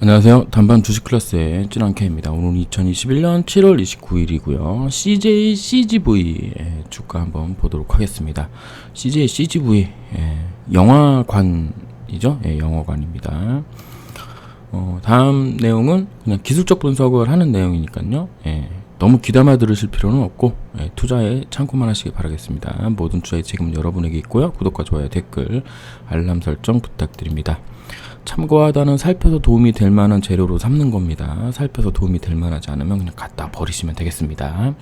안녕하세요. 단반 주식 클래스의 찐한케입니다. 오늘 2021년 7월 29일이고요. CJ CGV 주가 한번 보도록 하겠습니다. CJ CGV 영화관이죠. 영화관입니다. 다음 내용은 그냥 기술적 분석을 하는 내용이니까요. 너무 귀담아 들으실 필요는 없고 투자에 참고만 하시기 바라겠습니다. 모든 투자의 책임은 여러분에게 있고요. 구독과 좋아요, 댓글, 알람 설정 부탁드립니다. 참고하다는 살펴서 도움이 될 만한 재료로 삼는 겁니다. 살펴서 도움이 될 만하지 않으면 그냥 갖다 버리시면 되겠습니다.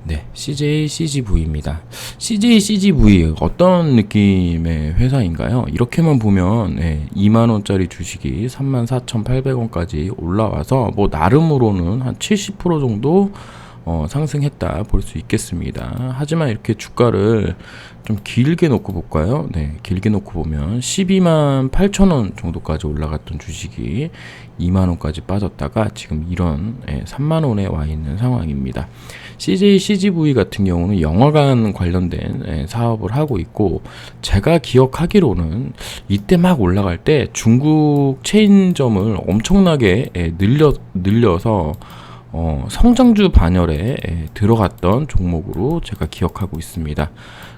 네, CJ CGV입니다. CJ CGV 어떤 느낌의 회사인가요? 이렇게만 보면 2만원짜리 주식이 34,800원까지 올라와서 뭐 나름으로는 한 70% 정도 상승했다 볼 수 있겠습니다. 하지만 이렇게 주가를 좀 길게 놓고 볼까요? 네, 길게 놓고 보면 12만 8천원 정도까지 올라갔던 주식이 2만원까지 빠졌다가 지금 이런 3만원에 와 있는 상황입니다. CJ CGV 같은 경우는 영화관 관련된 사업을 하고 있고, 제가 기억하기로는 이때 막 올라갈 때 중국 체인점을 엄청나게 늘려서 성장주 반열에 들어갔던 종목으로 제가 기억하고 있습니다.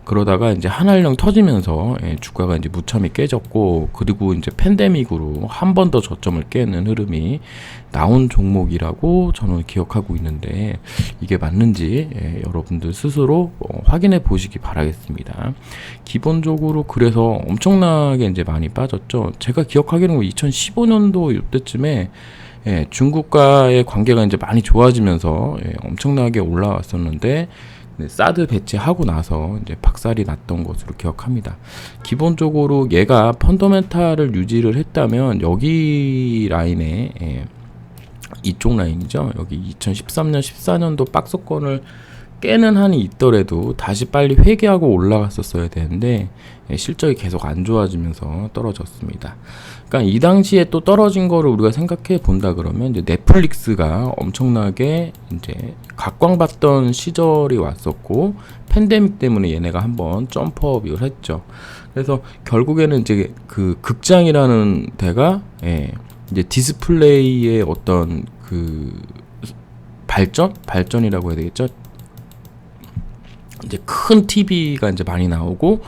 그러다가 이제 한알령 터지면서 주가가 이제 무참히 깨졌고, 그리고 이제 팬데믹으로 한 번 더 저점을 깨는 흐름이 나온 종목이라고 저는 기억하고 있는데, 이게 맞는지 여러분들 스스로 확인해 보시기 바라겠습니다. 기본적으로 그래서 엄청나게 이제 많이 빠졌죠. 제가 기억하기로는 2015년도 이때쯤에 중국과의 관계가 이제 많이 좋아지면서 엄청나게 올라왔었는데, 사드 배치하고 나서 이제 박살이 났던 것으로 기억합니다. 기본적으로 얘가 펀더멘탈을 유지를 했다면 여기 라인에 이쪽 라인이죠. 여기 2013년 14년도 박스권을 깨는 한이 있더라도 다시 빨리 회귀하고 올라갔었어야 되는데 실적이 계속 안 좋아지면서 떨어졌습니다. 그러니까 이 당시에 또 떨어진 거를 우리가 생각해 본다 그러면 이제 넷플릭스가 엄청나게 이제 각광받던 시절이 왔었고, 팬데믹 때문에 얘네가 한번 점프업을 했죠. 그래서 결국에는 이제 그 극장이라는 데가 이제 디스플레이의 어떤 그 발전이라고 해야 되겠죠. 이제 큰 TV가 이제 많이 나오고,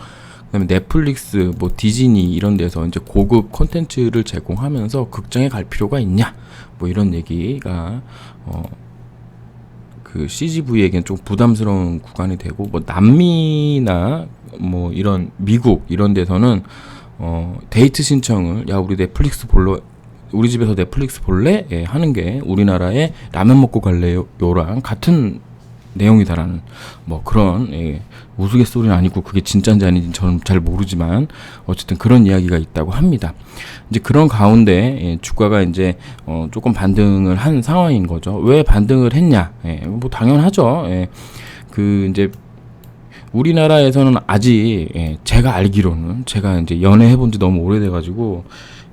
그다음에 넷플릭스, 뭐 디즈니 이런 데서 이제 고급 콘텐츠를 제공하면서 극장에 갈 필요가 있냐, 뭐 이런 얘기가 그 CGV에겐 좀 부담스러운 구간이 되고, 뭐 남미나 뭐 이런 미국 이런 데서는 데이트 신청을, 야 우리 넷플릭스 볼래? 우리 집에서 넷플릭스 볼래? 하는 게 우리나라에 라면 먹고 갈래요랑 같은 내용이다라는 뭐 그런 우스갯소리는 아니고, 그게 진짜인지 아닌지 저는 잘 모르지만 어쨌든 그런 이야기가 있다고 합니다. 이제 그런 가운데 주가가 이제 조금 반등을 한 상황인 거죠. 왜 반등을 했냐? 뭐 당연하죠. 그 이제 우리나라에서는 아직 제가 알기로는, 제가 이제 연애 해본 지 너무 오래돼가지고,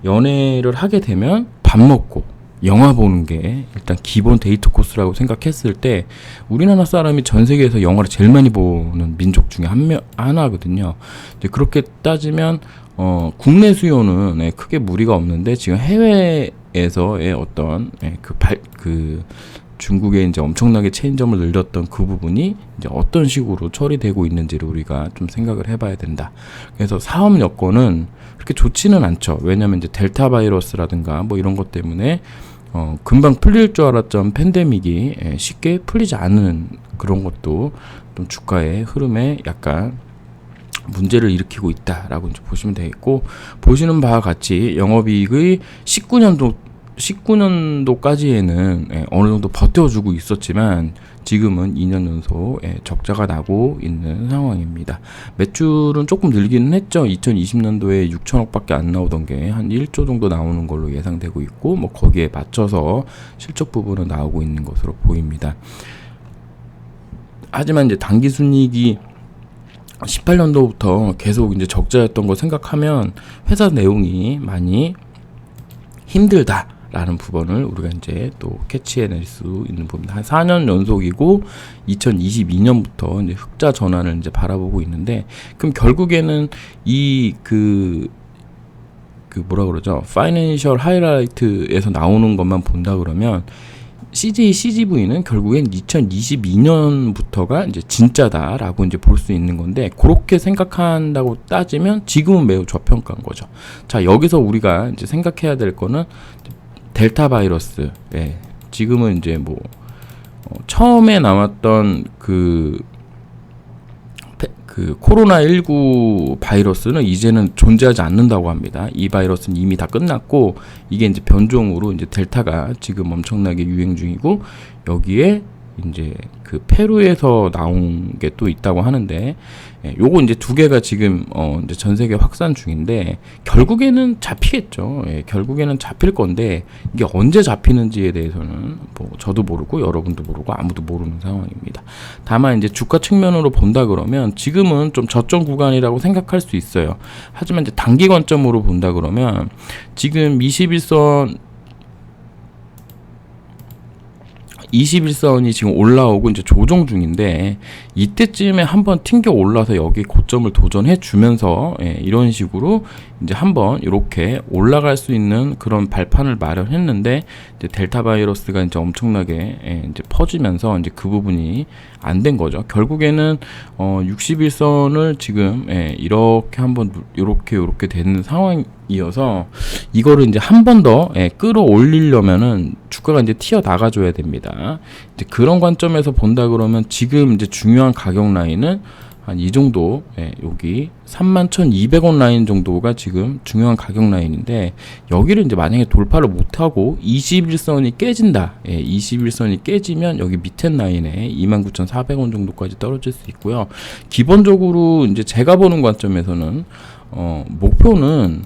연애를 하게 되면 밥 먹고 영화 보는 게 일단 기본 데이트 코스라고 생각했을 때, 우리나라 사람이 전 세계에서 영화를 제일 많이 보는 민족 중에 하나거든요. 이제 그렇게 따지면 국내 수요는 크게 무리가 없는데, 지금 해외에서의 어떤 그 중국에 이제 엄청나게 체인점을 늘렸던 그 부분이 이제 어떤 식으로 처리되고 있는지를 우리가 좀 생각을 해봐야 된다. 그래서 사업 여건은 그렇게 좋지는 않죠. 왜냐하면 이제 델타 바이러스라든가 뭐 이런 것 때문에 금방 풀릴 줄 알았던 팬데믹이 쉽게 풀리지 않는 그런 것도 좀 주가의 흐름에 약간 문제를 일으키고 있다라고 이제 보시면 되겠고, 보시는 바와 같이 영업이익의 19년도까지에는 어느 정도 버텨주고 있었지만, 지금은 2년 연속 적자가 나고 있는 상황입니다. 매출은 조금 늘기는 했죠. 2020년도에 6천억밖에 안 나오던 게 한 1조 정도 나오는 걸로 예상되고 있고, 뭐 거기에 맞춰서 실적 부분은 나오고 있는 것으로 보입니다. 하지만 이제 당기순이익이 18년도부터 계속 이제 적자였던 거 생각하면 회사 내용이 많이 힘들다 라는 부분을 우리가 이제 또 캐치해낼 수 있는 부분. 한 4년 연속이고 2022년부터 이제 흑자 전환을 이제 바라보고 있는데, 그럼 결국에는 이 그 그 뭐라 그러죠? 파이낸셜 하이라이트에서 나오는 것만 본다 그러면 CJCGV는 결국엔 2022년부터가 이제 진짜다라고 이제 볼 수 있는 건데, 그렇게 생각한다고 따지면 지금은 매우 저평가인 거죠. 자, 여기서 우리가 이제 생각해야 될 거는 델타 바이러스. 예. 지금은 이제 뭐 처음에 나왔던 그 코로나19 바이러스는 이제는 존재하지 않는다고 합니다. 이 바이러스는 이미 다 끝났고, 이게 이제 변종으로 이제 델타가 지금 엄청나게 유행 중이고, 여기에 이제 그 페루에서 나온 게 또 있다고 하는데, 요거 이제 두 개가 지금 이제 전 세계 확산 중인데, 결국에는 잡히겠죠. 결국에는 잡힐 건데, 이게 언제 잡히는지에 대해서는 뭐 저도 모르고 여러분도 모르고 아무도 모르는 상황입니다. 다만 이제 주가 측면으로 본다 그러면 지금은 좀 저점 구간이라고 생각할 수 있어요. 하지만 이제 단기 관점으로 본다 그러면 지금 21선이 지금 올라오고 이제 조정 중인데, 이때쯤에 한번 튕겨 올라서 여기 고점을 도전해 주면서 이런 식으로 이제 한번 이렇게 올라갈 수 있는 그런 발판을 마련했는데, 이제 델타 바이러스가 이제 엄청나게 이제 퍼지면서 이제 그 부분이 안 된 거죠. 결국에는 61선을 지금 이렇게 한번 이렇게 되는 상황이어서, 이거를 이제 한 번 더 끌어올리려면은 주가가 이제 튀어 나가줘야 됩니다. 이제 그런 관점에서 본다 그러면 지금 이제 중요한 가격 라인은 한 이 정도, 여기 31,200원 라인 정도가 지금 중요한 가격 라인인데, 여기를 이제 만약에 돌파를 못하고 21선이 깨진다. 21선이 깨지면 여기 밑에 라인에 29,400원 정도까지 떨어질 수 있고요. 기본적으로 이제 제가 보는 관점에서는 목표는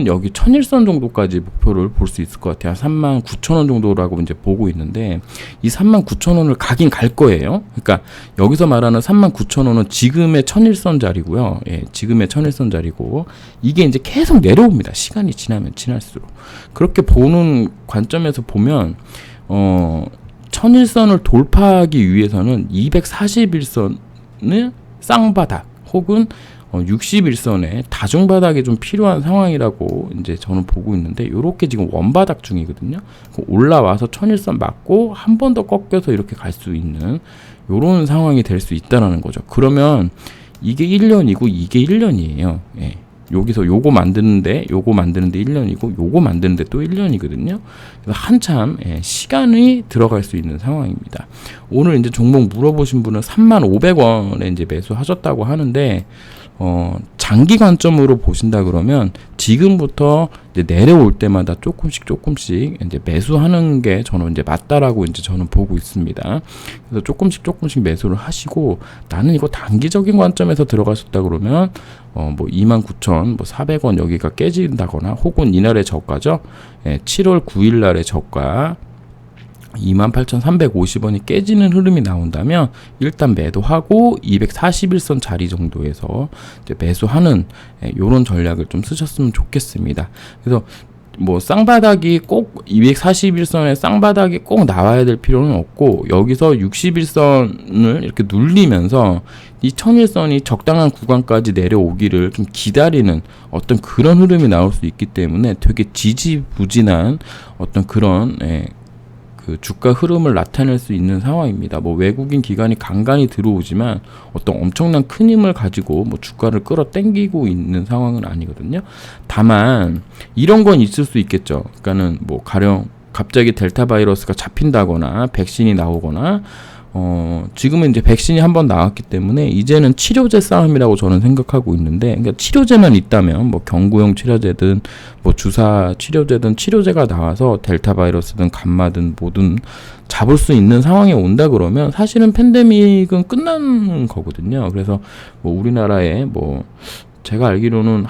여기 1001선 정도까지 목표를 볼 수 있을 것 같아요. 39,000원 정도라고 이제 보고 있는데, 이 39,000원을 가긴 갈 거예요. 그러니까 여기서 말하는 39,000원은 지금의 1001선 자리고요. 지금의 1001선 자리고, 이게 이제 계속 내려옵니다. 시간이 지나면 지날수록. 그렇게 보는 관점에서 보면 1001선을 돌파하기 위해서는 241선을 쌍바닥 혹은 61선에 다중바닥이 좀 필요한 상황이라고 이제 저는 보고 있는데, 요렇게 지금 원바닥 중이거든요. 올라와서 1001선 맞고 한 번 더 꺾여서 이렇게 갈 수 있는 요런 상황이 될 수 있다라는 거죠. 그러면 이게 1년이고 이게 1년이에요. 여기서 요거 만드는데 1년이고 요거 만드는데 또 1년이거든요. 그래서 한참 시간이 들어갈 수 있는 상황입니다. 오늘 이제 종목 물어보신 분은 35,000원에 이제 매수하셨다고 하는데, 장기 관점으로 보신다 그러면 지금부터 이제 내려올 때마다 조금씩 이제 매수하는 게 저는 이제 맞다라고 이제 저는 보고 있습니다. 그래서 조금씩 매수를 하시고, 나는 이거 단기적인 관점에서 들어가셨다 그러면 뭐 29,400원 여기가 깨진다거나, 혹은 이날의 저가죠. 7월 9일 날의 저가 28,350원이 깨지는 흐름이 나온다면 일단 매도하고 241선 자리 정도에서 이제 매수하는 요런 전략을 좀 쓰셨으면 좋겠습니다. 그래서 뭐 쌍바닥이 꼭 241선에 쌍바닥이 꼭 나와야 될 필요는 없고, 여기서 61선을 이렇게 눌리면서 이 1001선이 적당한 구간까지 내려오기를 좀 기다리는 어떤 그런 흐름이 나올 수 있기 때문에 되게 지지부진한 어떤 그런 그 주가 흐름을 나타낼 수 있는 상황입니다. 뭐 외국인 기관이 간간히 들어오지만 어떤 엄청난 큰 힘을 가지고 뭐 주가를 끌어당기고 있는 상황은 아니거든요. 다만 이런 건 있을 수 있겠죠. 그러니까는 뭐 가령 갑자기 델타 바이러스가 잡힌다거나 백신이 나오거나, 지금은 이제 백신이 한번 나왔기 때문에 이제는 치료제 싸움이라고 저는 생각하고 있는데, 그러니까 치료제만 있다면 뭐 경구용 치료제든 뭐 주사 치료제든 치료제가 나와서 델타 바이러스든 감마든 뭐든 잡을 수 있는 상황에 온다 그러면 사실은 팬데믹은 끝나는 거거든요. 그래서 뭐 우리나라에 뭐 제가 알기로는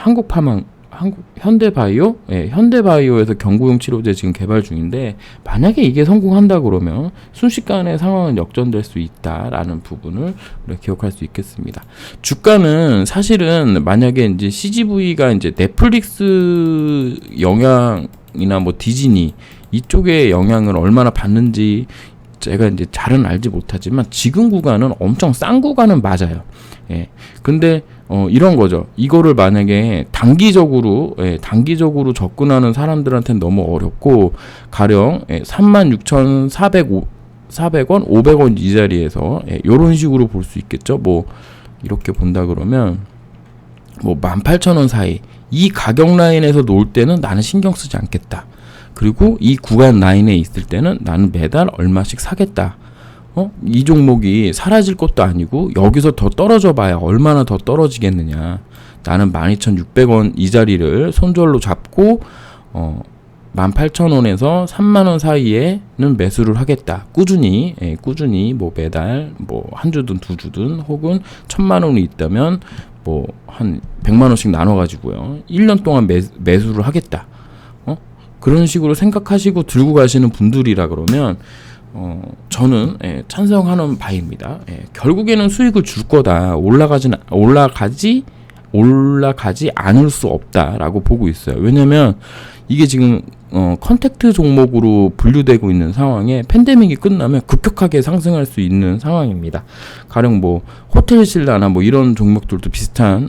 현대바이오? 현대바이오에서 경구용 치료제 지금 개발 중인데, 만약에 이게 성공한다 그러면 순식간에 상황은 역전될 수 있다라는 부분을 우리가 기억할 수 있겠습니다. 주가는 사실은 만약에 이제 CGV가 이제 넷플릭스 영향이나 뭐 디즈니 이쪽의 영향을 얼마나 받는지 제가 이제 잘은 알지 못하지만 지금 구간은 엄청 싼 구간은 맞아요. 근데 이런 거죠. 이거를 만약에 단기적으로 접근하는 사람들한테는 너무 어렵고, 가령 36,400원, 500원 이 자리에서 요런 식으로 볼 수 있겠죠. 뭐 이렇게 본다 그러면 뭐 18,000원 사이 이 가격 라인에서 놓을 때는 나는 신경 쓰지 않겠다. 그리고 이 구간 라인에 있을 때는 나는 매달 얼마씩 사겠다. 이 종목이 사라질 것도 아니고 여기서 더 떨어져 봐야 얼마나 더 떨어지겠느냐. 나는 12,600원 이 자리를 손절로 잡고 18,000원에서 30,000원 사이에는 매수를 하겠다. 꾸준히 뭐 매달 뭐 한 주든 두 주든 혹은 1,000,000원이 있다면 뭐 한 100만원씩 나눠 가지고요. 1년 동안 매수를 하겠다. 그런 식으로 생각하시고 들고 가시는 분들이라 그러면 저는 찬성하는 바입니다. 결국에는 수익을 줄 거다. 올라가지 않을 수 없다라고 보고 있어요. 왜냐면 이게 지금 컨택트 종목으로 분류되고 있는 상황에 팬데믹이 끝나면 급격하게 상승할 수 있는 상황입니다. 가령 뭐 호텔 신라나 뭐 이런 종목들도 비슷한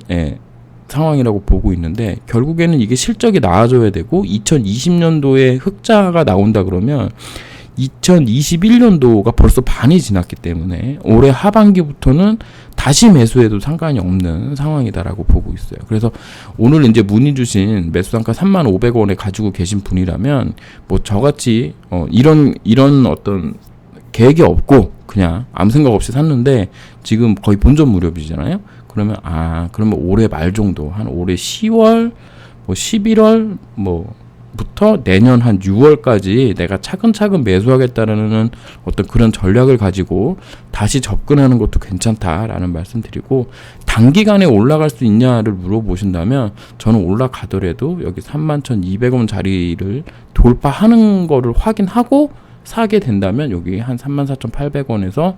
상황이라고 보고 있는데, 결국에는 이게 실적이 나아져야 되고 2020년도에 흑자가 나온다 그러면 2021년도가 벌써 반이 지났기 때문에 올해 하반기부터는 다시 매수해도 상관이 없는 상황이다라고 보고 있어요. 그래서 오늘 이제 문의 주신 매수단가 35,000원에 가지고 계신 분이라면 뭐 저같이 이런 어떤 계획이 없고 그냥 아무 생각 없이 샀는데 지금 거의 본전 무렵이잖아요. 그러면 올해 말 정도, 한 올해 10월, 뭐 11월 부터 내년 한 6월까지 내가 차근차근 매수하겠다라는 어떤 그런 전략을 가지고 다시 접근하는 것도 괜찮다라는 말씀드리고, 단기간에 올라갈 수 있냐를 물어보신다면 저는 올라가더라도 여기 31,200원 자리를 돌파하는 거를 확인하고 사게 된다면 여기 한 34,800원에서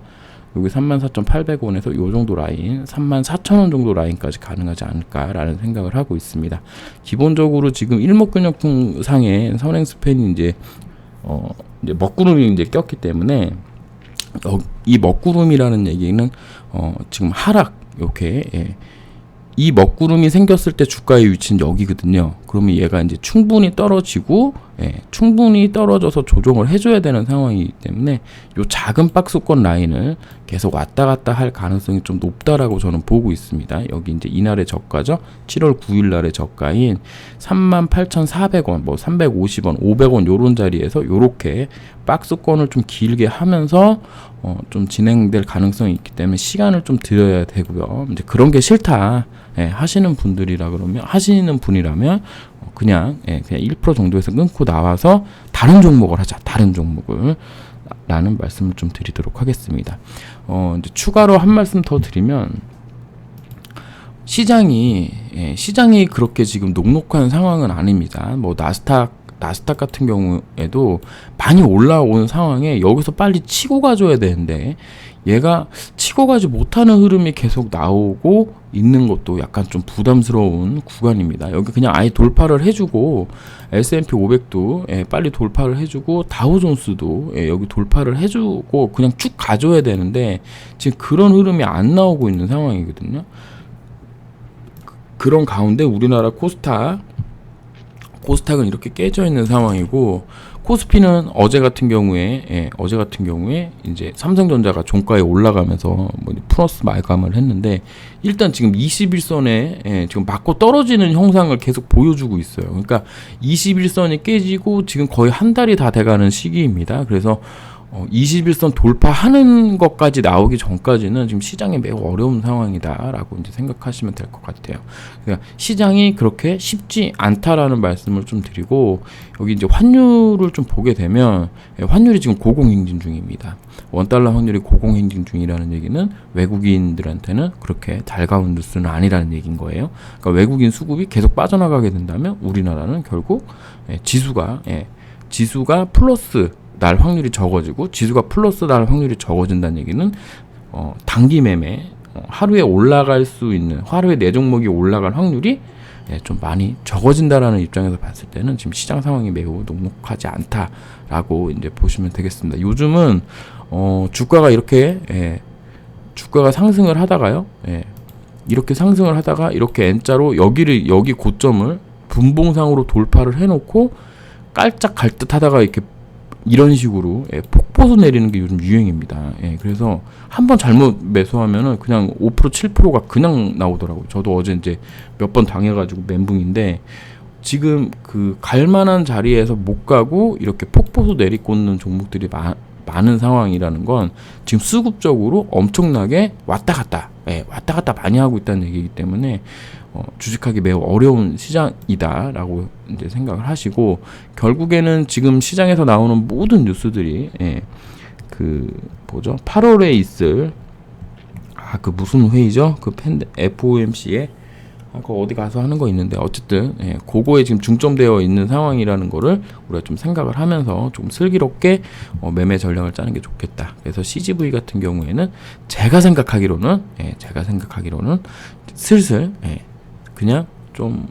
여기 34,800원에서 요 정도 라인, 34,000원 정도 라인까지 가능하지 않을까라는 생각을 하고 있습니다. 기본적으로 지금 일목균형품 상에 선행 스팬이 이제 먹구름이 이제 꼈기 때문에 이 먹구름이라는 얘기는 지금 하락 이렇게 이 먹구름이 생겼을 때 주가의 위치는 여기거든요. 그러면 얘가 이제 충분히 떨어지고 충분히 떨어져서 조정을 해줘야 되는 상황이기 때문에 요 작은 박스권 라인을 계속 왔다 갔다 할 가능성이 좀 높다라고 저는 보고 있습니다. 여기 이제 이날의 저가죠. 7월 9일 날의 저가인 38,400원, 뭐 350원, 500원 요런 자리에서 요렇게 박스권을 좀 길게 하면서 좀 진행될 가능성이 있기 때문에 시간을 좀 들여야 되고요. 이제 그런 게 싫다 하시는 분이라면 그냥 1% 정도에서 끊고 나와서 다른 종목을 하자. 다른 종목을 라는 말씀을 좀 드리도록 하겠습니다. 이제 추가로 한 말씀 더 드리면, 시장이 그렇게 지금 녹록한 상황은 아닙니다. 뭐 나스닥 같은 경우에도 많이 올라온 상황에 여기서 빨리 치고 가줘야 되는데 얘가 치고 가지 못하는 흐름이 계속 나오고 있는 것도 약간 좀 부담스러운 구간입니다. 여기 그냥 아예 돌파를 해주고 S&P 500도 빨리 돌파를 해주고 다우존스도 여기 돌파를 해주고 그냥 쭉 가줘야 되는데 지금 그런 흐름이 안 나오고 있는 상황이거든요. 그런 가운데 우리나라 코스닥은 이렇게 깨져 있는 상황이고, 코스피는 어제 같은 경우에 이제 삼성전자가 종가에 올라가면서 뭐 플러스 마감을 했는데, 일단 지금 21선에 지금 맞고 떨어지는 형상을 계속 보여주고 있어요. 그러니까 21선이 깨지고 지금 거의 한 달이 다 돼가는 시기입니다. 그래서 21선 돌파하는 것까지 나오기 전까지는 지금 시장이 매우 어려운 상황이다라고 이제 생각하시면 될 것 같아요. 그러니까 시장이 그렇게 쉽지 않다라는 말씀을 좀 드리고, 여기 이제 환율을 좀 보게 되면 환율이 지금 고공행진 중입니다. 원달러 환율이 고공행진 중이라는 얘기는 외국인들한테는 그렇게 달가운 뉴스는 아니라는 얘기인 거예요. 그러니까 외국인 수급이 계속 빠져나가게 된다면 우리나라는 결국 지수가 플러스 날 확률이 적어지고, 지수가 플러스 날 확률이 적어진다는 얘기는 단기 매매 하루에 올라갈 수 있는, 하루에 내 종목이 올라갈 확률이 좀 많이 적어진다라는 입장에서 봤을 때는 지금 시장 상황이 매우 녹록하지 않다라고 이제 보시면 되겠습니다. 요즘은 주가가 이렇게 주가가 상승을 하다가요, 이렇게 상승을 하다가 이렇게 N자로 여기 고점을 분봉상으로 돌파를 해놓고 깔짝 갈 듯 하다가 이렇게 이런 식으로 폭포수 내리는 게 요즘 유행입니다. 그래서 한번 잘못 매수하면은 그냥 5% 7%가 그냥 나오더라고요. 저도 어제 이제 몇 번 당해가지고 멘붕인데, 지금 그 갈만한 자리에서 못 가고 이렇게 폭포수 내리꽂는 종목들이 많은 상황이라는 건 지금 수급적으로 엄청나게 왔다 갔다 많이 하고 있다는 얘기이기 때문에 주식하기 매우 어려운 시장이다라고 이제 생각을 하시고, 결국에는 지금 시장에서 나오는 모든 뉴스들이 그 뭐죠? 8월에 있을 그 무슨 회의죠? 그 FOMC에 그거 어디 가서 하는 거 있는데, 어쨌든 그거에 지금 중점되어 있는 상황이라는 거를 우리가 좀 생각을 하면서 좀 슬기롭게 매매 전략을 짜는 게 좋겠다. 그래서 CGV 같은 경우에는 제가 생각하기로는 슬슬 그냥 좀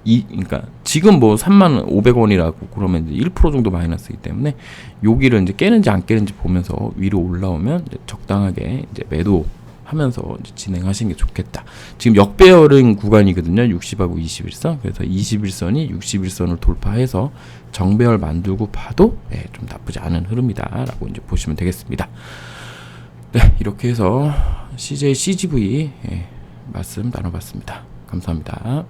그러니까 지금 뭐 35,000원이라고 그러면 이제 1% 정도 마이너스이기 때문에 여기를 이제 깨는지 안 깨는지 보면서 위로 올라오면 이제 적당하게 이제 매도하면서 이제 진행하시는 게 좋겠다. 지금 역배열인 구간이거든요. 60하고 21선. 그래서 21선이 61선을 돌파해서 정배열 만들고 봐도 좀 나쁘지 않은 흐름이다라고 이제 보시면 되겠습니다. 네, 이렇게 해서 CJ CGV 말씀 나눠봤습니다. 감사합니다.